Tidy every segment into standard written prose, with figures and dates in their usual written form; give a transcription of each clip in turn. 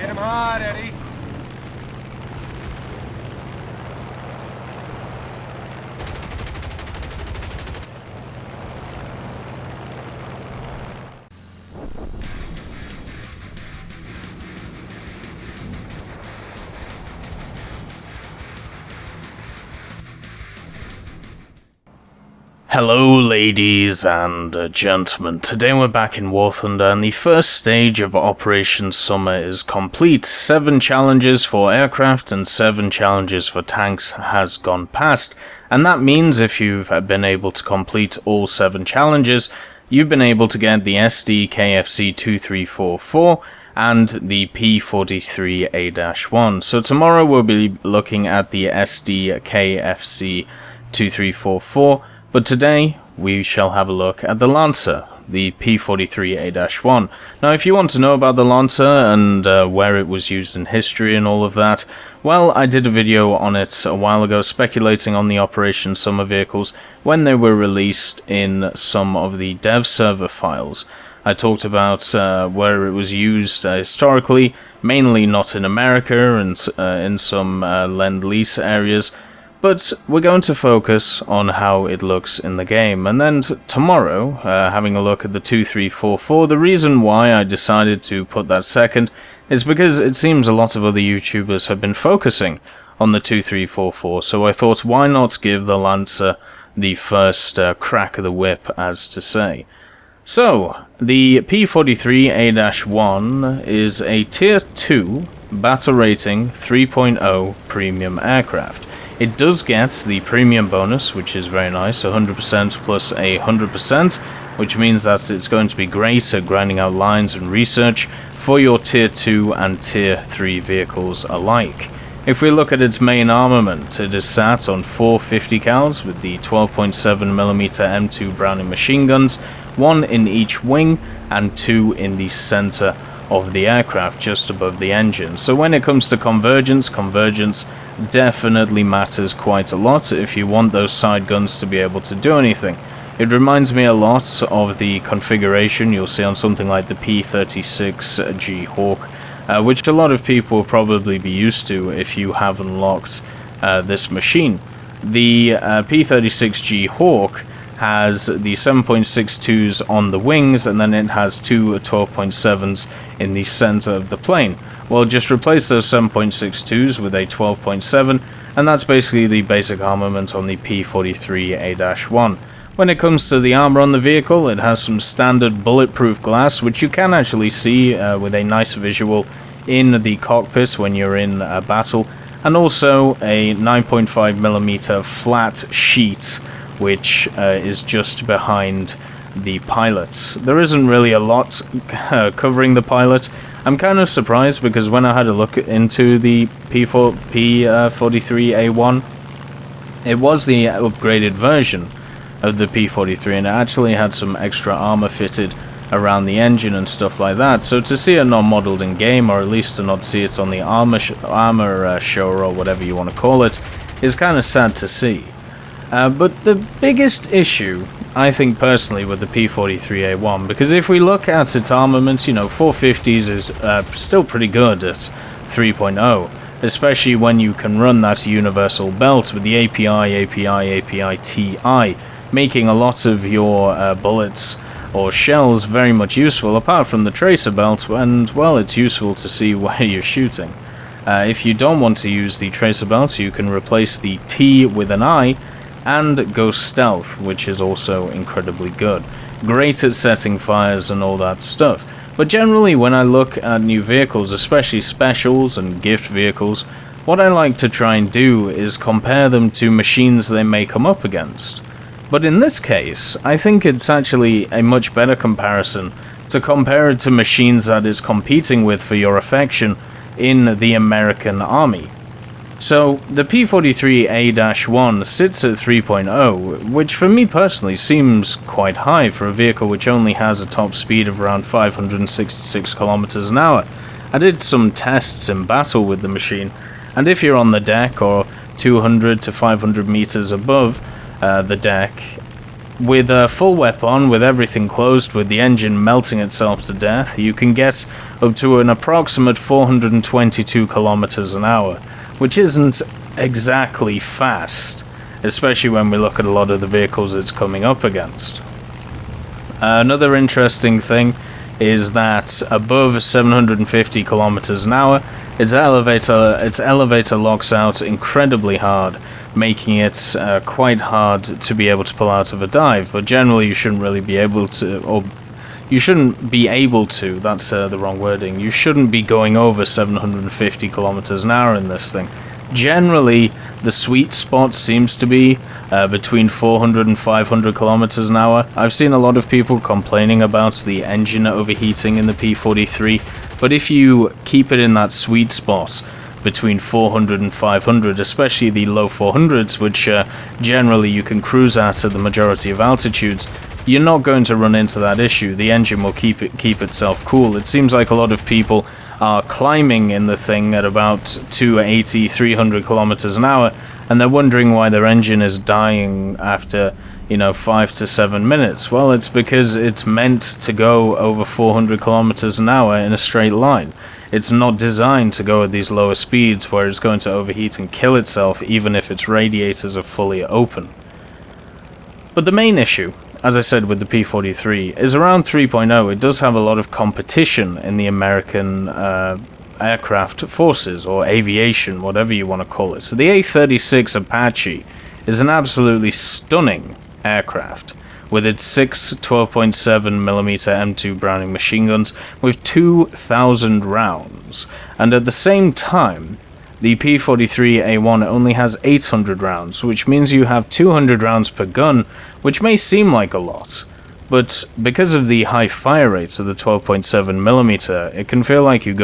Get him hard, Eddie. Hello ladies and gentlemen, today we're back in War Thunder and the first stage of Operation Summer is complete. 7 challenges for aircraft and 7 challenges for tanks has gone past, and that means if you've been able to complete all 7 challenges, you've been able to get the SD KFC 2344 and the P-43A-1. So tomorrow we'll be looking at the SD KFC 2344, but today, we shall have a look at the Lancer, the P-43A-1. Now, if you want to know about the Lancer and where it was used in history and all of that, well, I did a video on it a while ago speculating on the Operation Summer vehicles when they were released in some of the dev server files. I talked about where it was used historically, mainly not in America and in some Lend-Lease areas, but we're going to focus on how it looks in the game. And then tomorrow, having a look at the 2344, the reason why I decided to put that second is because it seems a lot of other YouTubers have been focusing on the 2344, so I thought why not give the Lancer the first crack of the whip, as to say. So, the P-43A-1 is a Tier 2 battle rating 3.0 premium aircraft. It does get the premium bonus, which is very nice, 100% plus 100%, which means that it's going to be great at grinding out lines and research for your Tier 2 and Tier 3 vehicles alike. If we look at its main armament, it is sat on 4 50 cals with the 12.7mm M2 Browning machine guns, 1 in each wing and 2 in the center of the aircraft just above the engine. So when it comes to convergence definitely matters quite a lot if you want those side guns to be able to do anything. It reminds me a lot of the configuration you'll see on something like the P-36G Hawk, which a lot of people will probably be used to if you have unlocked this machine. The P-36G Hawk has the 7.62s on the wings, and then it has 2 12.7s in the center of the plane. Well, just replace those 7.62s with a 12.7, and that's basically the basic armament on the P-43A-1. When it comes to the armor on the vehicle, it has some standard bulletproof glass, which you can actually see with a nice visual in the cockpit when you're in battle, and also a 9.5mm flat sheet, which is just behind the pilot. There isn't really a lot covering the pilot. I'm kind of surprised because when I had a look into the P-43A-1, it was the upgraded version of the P-43, and it actually had some extra armor fitted around the engine and stuff like that. So to see it not modeled in game, or at least to not see it on the armor show or whatever you want to call it, is kind of sad to see. But the biggest issue, I think personally, with the P-43A-1, because if we look at its armaments, 450s is still pretty good at 3.0, especially when you can run that universal belt with the API-TI, making a lot of your bullets or shells very much useful, apart from the tracer belt, and, well, it's useful to see where you're shooting. If you don't want to use the tracer belt, you can replace the T with an I, and go stealth, which is also incredibly good. Great at setting fires and all that stuff. But generally, when I look at new vehicles, especially specials and gift vehicles, what I like to try and do is compare them to machines they may come up against. But in this case, I think it's actually a much better comparison to compare it to machines that it's competing with for your affection in the American Army. So, the P-43A-1 sits at 3.0, which for me personally seems quite high for a vehicle which only has a top speed of around 566 kilometers an hour. I did some tests in battle with the machine, and if you're on the deck or 200 to 500 meters above the deck, with a full weapon, with everything closed, with the engine melting itself to death, you can get up to an approximate 422 kilometers an hour, which isn't exactly fast, especially when we look at a lot of the vehicles it's coming up against. Another interesting thing is that above 750 kilometers an hour, its elevator locks out incredibly hard, making it quite hard to be able to pull out of a dive. But generally, you shouldn't really be able to, or you shouldn't be able to. That's the wrong wording. You shouldn't be going over 750 kilometers an hour in this thing. Generally, the sweet spot seems to be between 400 and 500 kilometers an hour. I've seen a lot of people complaining about the engine overheating in the P-43, but if you keep it in that sweet spot between 400 and 500, especially the low 400s, which generally you can cruise at the majority of altitudes, you're not going to run into that issue. The engine will keep itself cool. It seems like a lot of people are climbing in the thing at about 280, 300 kilometers an hour, and they're wondering why their engine is dying after, 5 to 7 minutes. Well, it's because it's meant to go over 400 kilometers an hour in a straight line. It's not designed to go at these lower speeds where it's going to overheat and kill itself, even if its radiators are fully open. But the main issue, as I said with the P-43, is around 3.0. It does have a lot of competition in the American aircraft forces, or aviation, whatever you want to call it. So the A-36 Apache is an absolutely stunning aircraft, with its 6 12.7mm M2 Browning machine guns with 2,000 rounds. And at the same time, the P-43A-1 only has 800 rounds, which means you have 200 rounds per gun, which may seem like a lot, but because of the high fire rates of the 12.7mm, it can feel like you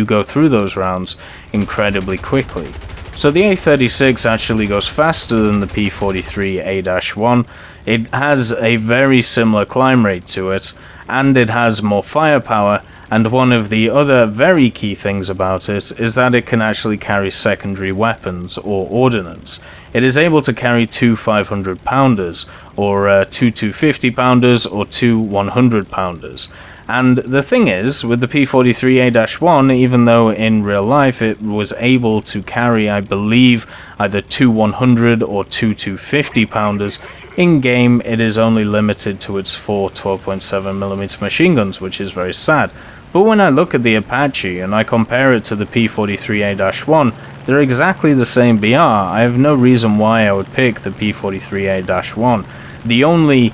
go through those rounds incredibly quickly. So the A-36 actually goes faster than the P-43A-1. It has a very similar climb rate to it, and it has more firepower. And one of the other very key things about it is that it can actually carry secondary weapons or ordnance. It is able to carry 2 500-pounders, or 2 250-pounders, or 2 100-pounders. And the thing is, with the P-43A-1, even though in real life it was able to carry, I believe, either 2 100 or 2 250-pounders, in-game it is only limited to its 4 12.7mm machine guns, which is very sad. But when I look at the Apache and I compare it to the P-43A-1, they're exactly the same BR. I have no reason why I would pick the P-43A-1. The only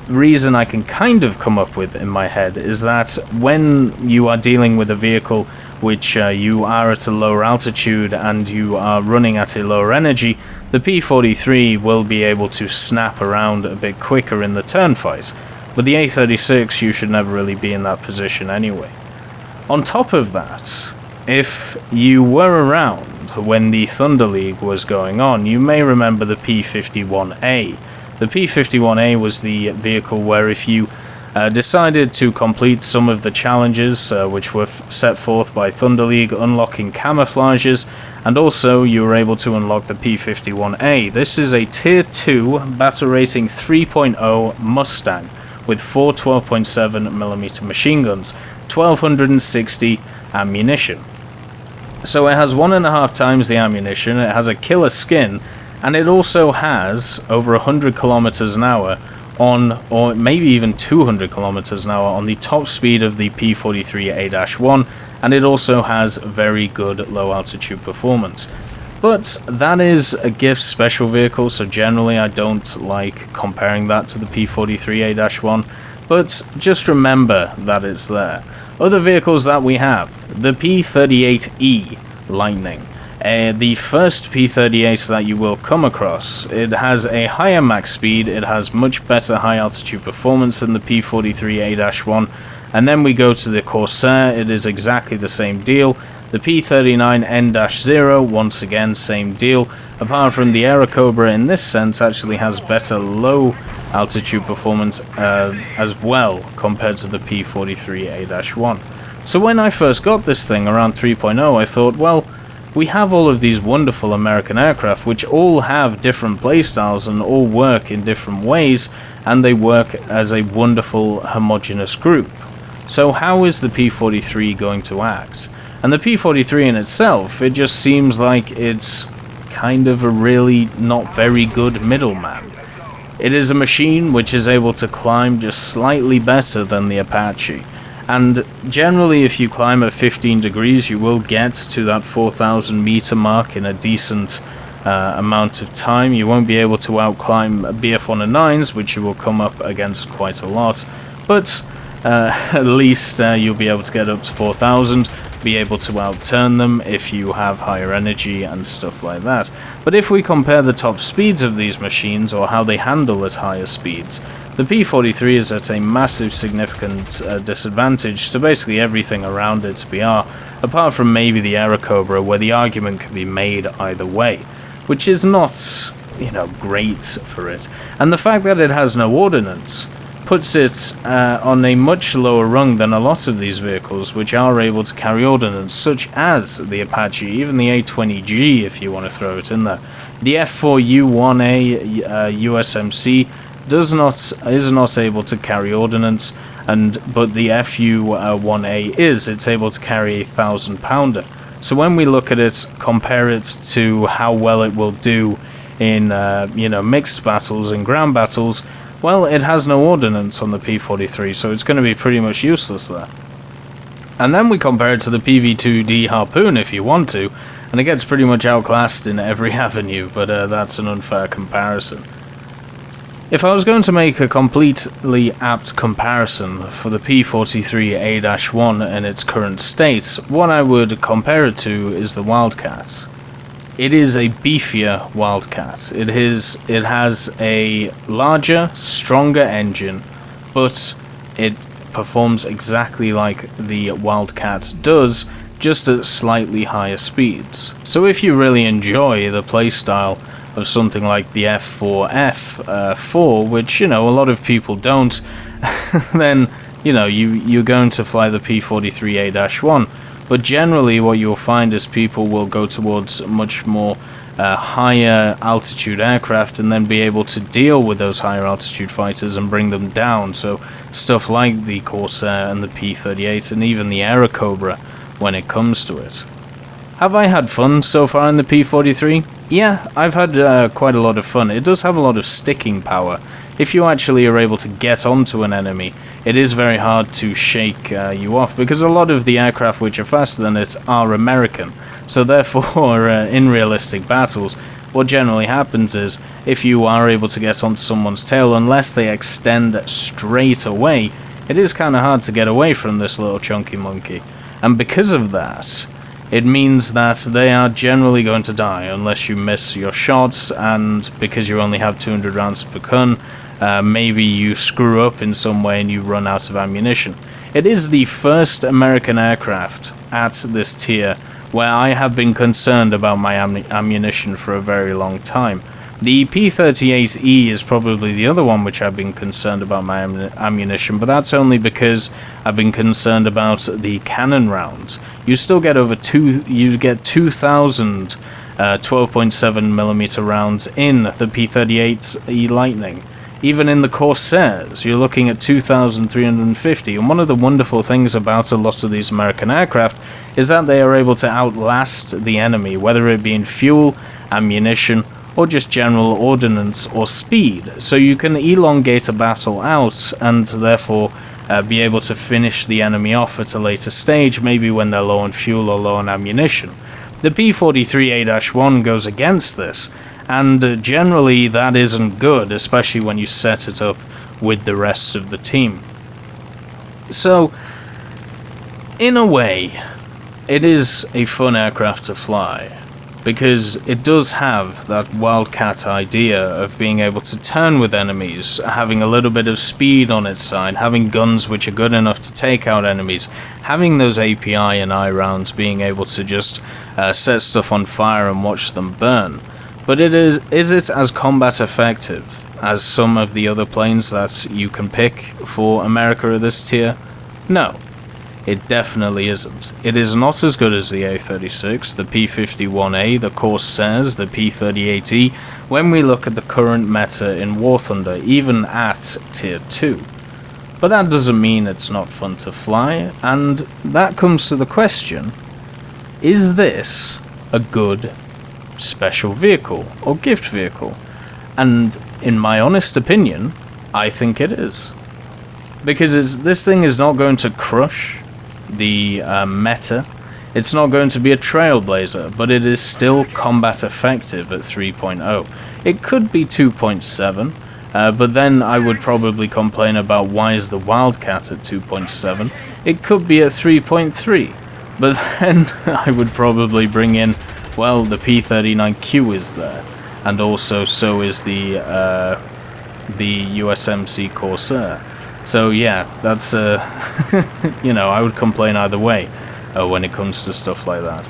reason I can kind of come up with in my head is that when you are dealing with a vehicle which you are at a lower altitude and you are running at a lower energy, the P-43 will be able to snap around a bit quicker in the turn fight. But the A-36, you should never really be in that position anyway. On top of that, if you were around when the Thunder League was going on, you may remember the P-51A. The P-51A was the vehicle where if you decided to complete some of the challenges which were set forth by Thunder League, unlocking camouflages, and also you were able to unlock the P-51A. This is a Tier 2 battle rating 3.0 Mustang with 4 12.7mm machine guns, 1260 ammunition. So it has 1.5 times the ammunition, it has a killer skin, and it also has over 100 kilometers an hour on, or maybe even 200 kilometers an hour on the top speed of the P-43A-1, and it also has very good low altitude performance. But that is a gift special vehicle, so generally I don't like comparing that to the P-43A-1, but just remember that it's there. Other vehicles that we have, the P-38E Lightning. The first P-38 that you will come across. It has a higher max speed, it has much better high altitude performance than the P-43A-1, and then we go to the Corsair. It is exactly the same deal. The P-39N-0, once again, same deal, apart from the Aerocobra in this sense actually has better low altitude performance as well compared to the P-43A-1. So when I first got this thing around 3.0, I thought, well, we have all of these wonderful American aircraft which all have different playstyles and all work in different ways, and they work as a wonderful homogeneous group. So how is the P-43 going to act? And the P-43 in itself, it just seems like it's kind of a really not very good middleman. It is a machine which is able to climb just slightly better than the Apache. And generally, if you climb at 15 degrees, you will get to that 4,000 meter mark in a decent amount of time. You won't be able to outclimb BF-109s, which you will come up against quite a lot, but at least you'll be able to get up to 4,000, be able to outturn them if you have higher energy and stuff like that. But if we compare the top speeds of these machines, or how they handle at higher speeds, the P-43 is at a massive significant disadvantage to basically everything around its BR, apart from maybe the Airacobra, where the argument can be made either way, which is not, great for it. And the fact that it has no ordnance puts it on a much lower rung than a lot of these vehicles which are able to carry ordnance, such as the Apache, even the A-20G if you want to throw it in there. The F4U-1A USMC is not able to carry ordnance, but the FU-1A is. It's able to carry a 1,000-pounder. So when we look at it, compare it to how well it will do in mixed battles and ground battles, well, it has no ordnance on the P-43, so it's going to be pretty much useless there. And then we compare it to the PV-2D Harpoon if you want to, and it gets pretty much outclassed in every avenue, but that's an unfair comparison. If I was going to make a completely apt comparison for the P-43A-1 in its current state, what I would compare it to is the Wildcat. It is a beefier Wildcat. It has a larger, stronger engine, but it performs exactly like the Wildcat does, just at slightly higher speeds. So if you really enjoy the playstyle of something like the F4F4, which, a lot of people don't, then, you're going to fly the P-43A-1. But generally what you'll find is people will go towards much more higher altitude aircraft and then be able to deal with those higher altitude fighters and bring them down. So stuff like the Corsair and the P-38 and even the Airacobra when it comes to it. Have I had fun so far in the P-43? Yeah, I've had quite a lot of fun. It does have a lot of sticking power. If you actually are able to get onto an enemy, it is very hard to shake you off, because a lot of the aircraft which are faster than it are American. So therefore, in realistic battles, what generally happens is, if you are able to get onto someone's tail, unless they extend straight away, it is kind of hard to get away from this little chunky monkey. And because of that, it means that they are generally going to die unless you miss your shots, and because you only have 200 rounds per gun, maybe you screw up in some way and you run out of ammunition. It is the first American aircraft at this tier where I have been concerned about my ammunition for a very long time. The P-38E is probably the other one which I've been concerned about my ammunition, but that's only because I've been concerned about the cannon rounds. You still get you get 2,000 12.7mm rounds in the P-38E Lightning. Even in the Corsairs, you're looking at 2,350, and one of the wonderful things about a lot of these American aircraft is that they are able to outlast the enemy, whether it be in fuel, ammunition, or just general ordnance or speed. So you can elongate a battle out and therefore be able to finish the enemy off at a later stage, maybe when they're low on fuel or low on ammunition. The P-43A-1 goes against this, and generally that isn't good, especially when you set it up with the rest of the team. So, in a way, it is a fun aircraft to fly, because it does have that Wildcat idea of being able to turn with enemies, having a little bit of speed on its side, having guns which are good enough to take out enemies, having those API and I rounds, being able to just set stuff on fire and watch them burn. But is it as combat effective as some of the other planes that you can pick for America of this tier? No. It definitely isn't. It is not as good as the A36, the P-51A, the Corsairs, the P-38E, when we look at the current meta in War Thunder, even at Tier 2. But that doesn't mean it's not fun to fly, and that comes to the question, is this a good special vehicle or gift vehicle? And in my honest opinion, I think it is. Because this thing is not going to crush the meta. It's not going to be a trailblazer, but it is still combat effective at 3.0. It could be 2.7, but then I would probably complain about why is the Wildcat at 2.7. It could be at 3.3, but then I would probably bring in, well, the P-39Q is there, and also so is the USMC Corsair. So yeah, that's, you know, I would complain either way when it comes to stuff like that.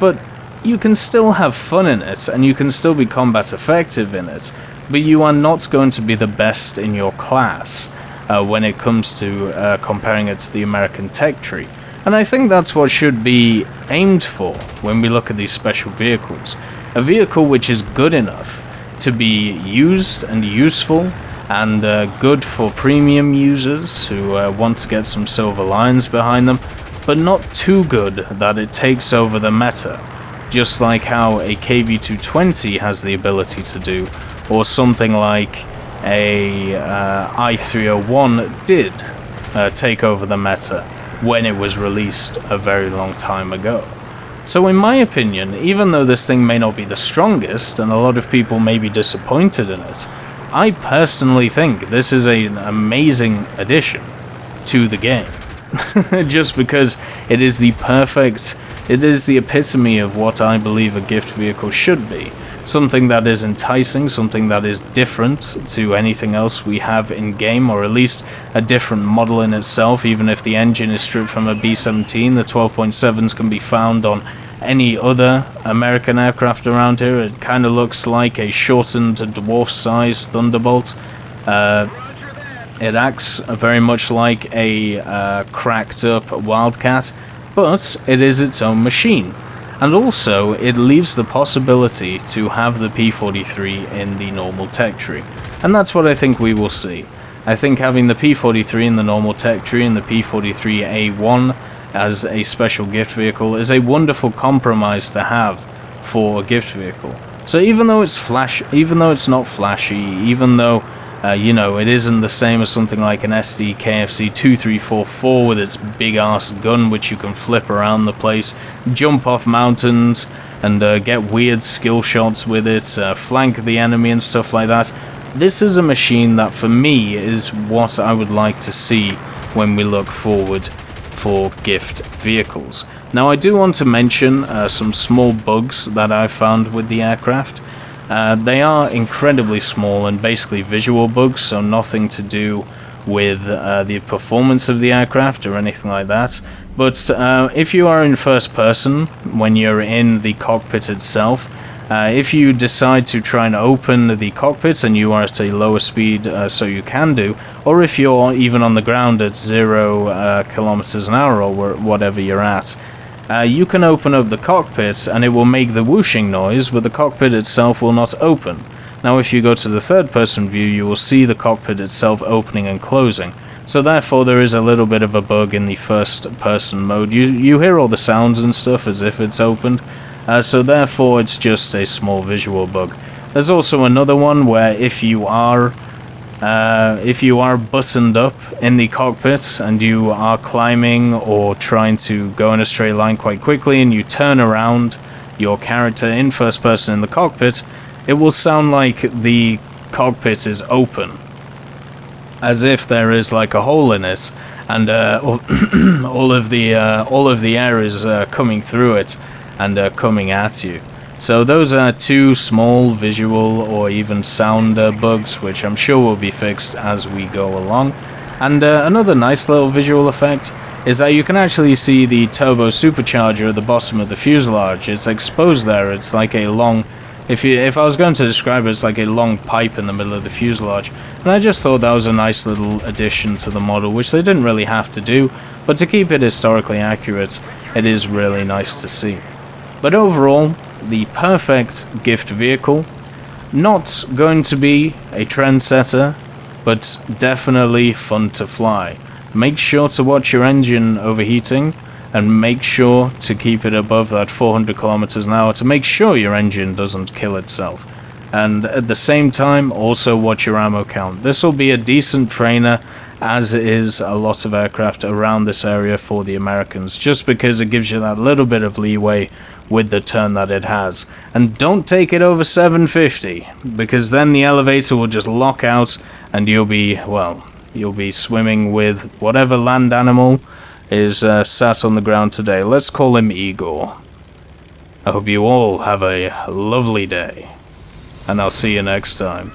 But you can still have fun in it, and you can still be combat effective in it, but you are not going to be the best in your class when it comes to comparing it to the American tech tree. And I think that's what should be aimed for when we look at these special vehicles. A vehicle which is good enough to be used and useful, and good for premium users who want to get some silver lines behind them, but not too good that it takes over the meta, just like how a KV-220 has the ability to do, or something like a I-301 did take over the meta when it was released a very long time ago. So in my opinion, even though this thing may not be the strongest, and a lot of people may be disappointed in it, I personally think this is an amazing addition to the game. Just because it is the epitome of what I believe a gift vehicle should be. Something that is enticing, something that is different to anything else we have in game, or at least a different model in itself. Even if the engine is stripped from a B-17, the 12.7s can be found on any other American aircraft around here. It kind of looks like a shortened dwarf-sized Thunderbolt. It acts very much like a cracked-up Wildcat, but it is its own machine. And also, it leaves the possibility to have the P-43 in the normal tech tree. And that's what I think we will see. I think having the P-43 in the normal tech tree and the P-43A-1 as a special gift vehicle is a wonderful compromise to have for a gift vehicle. So even though it's not flashy, even though you know, it isn't the same as something like an SD KFC 2344 with its big ass gun which you can flip around the place, jump off mountains, and get weird skill shots with it, flank the enemy and stuff like that. This is a machine that for me is what I would like to see when we look forward for gift vehicles. Now I do want to mention some small bugs that I've found with the aircraft. They are incredibly small and basically visual bugs, so nothing to do with the performance of the aircraft or anything like that. But if you are in first person, when you're in the cockpit itself, if you decide to try and open the cockpit and you are at a lower speed, so you can do, or if you're even on the ground at 0 kilometers an hour or whatever you're at, you can open up the cockpit and it will make the whooshing noise, but the cockpit itself will not open. Now if you go to the third person view, you will see the cockpit itself opening and closing. So therefore there is a little bit of a bug in the first person mode. You hear all the sounds and stuff as if it's opened, so therefore it's just a small visual bug. There's also another one where if you are buttoned up in the cockpit and you are climbing or trying to go in a straight line quite quickly and you turn around your character in first person in the cockpit, it will sound like the cockpit is open, as if there is like a hole in it, and all of the air is coming through it and coming at you. So those are two small visual or even sound bugs, which I'm sure will be fixed as we go along. And another nice little visual effect is that you can actually see the turbo supercharger at the bottom of the fuselage. It's exposed there. It's like a long If I was going to describe it, it's like a long pipe in the middle of the fuselage, and I just thought that was a nice little addition to the model, which they didn't really have to do, but to keep it historically accurate, it is really nice to see. But overall, the perfect gift vehicle. Not going to be a trendsetter, but definitely fun to fly. Make sure to watch your engine overheating, and make sure to keep it above that 400 kilometers an hour to make sure your engine doesn't kill itself. And at the same time, also watch your ammo count. This will be a decent trainer, as is a lot of aircraft around this area for the Americans, just because it gives you that little bit of leeway with the turn that it has. And don't take it over 750, because then the elevator will just lock out and you'll be, well, you'll be swimming with whatever land animal is sat on the ground today. Let's call him Igor. I hope you all have a lovely day, and I'll see you next time.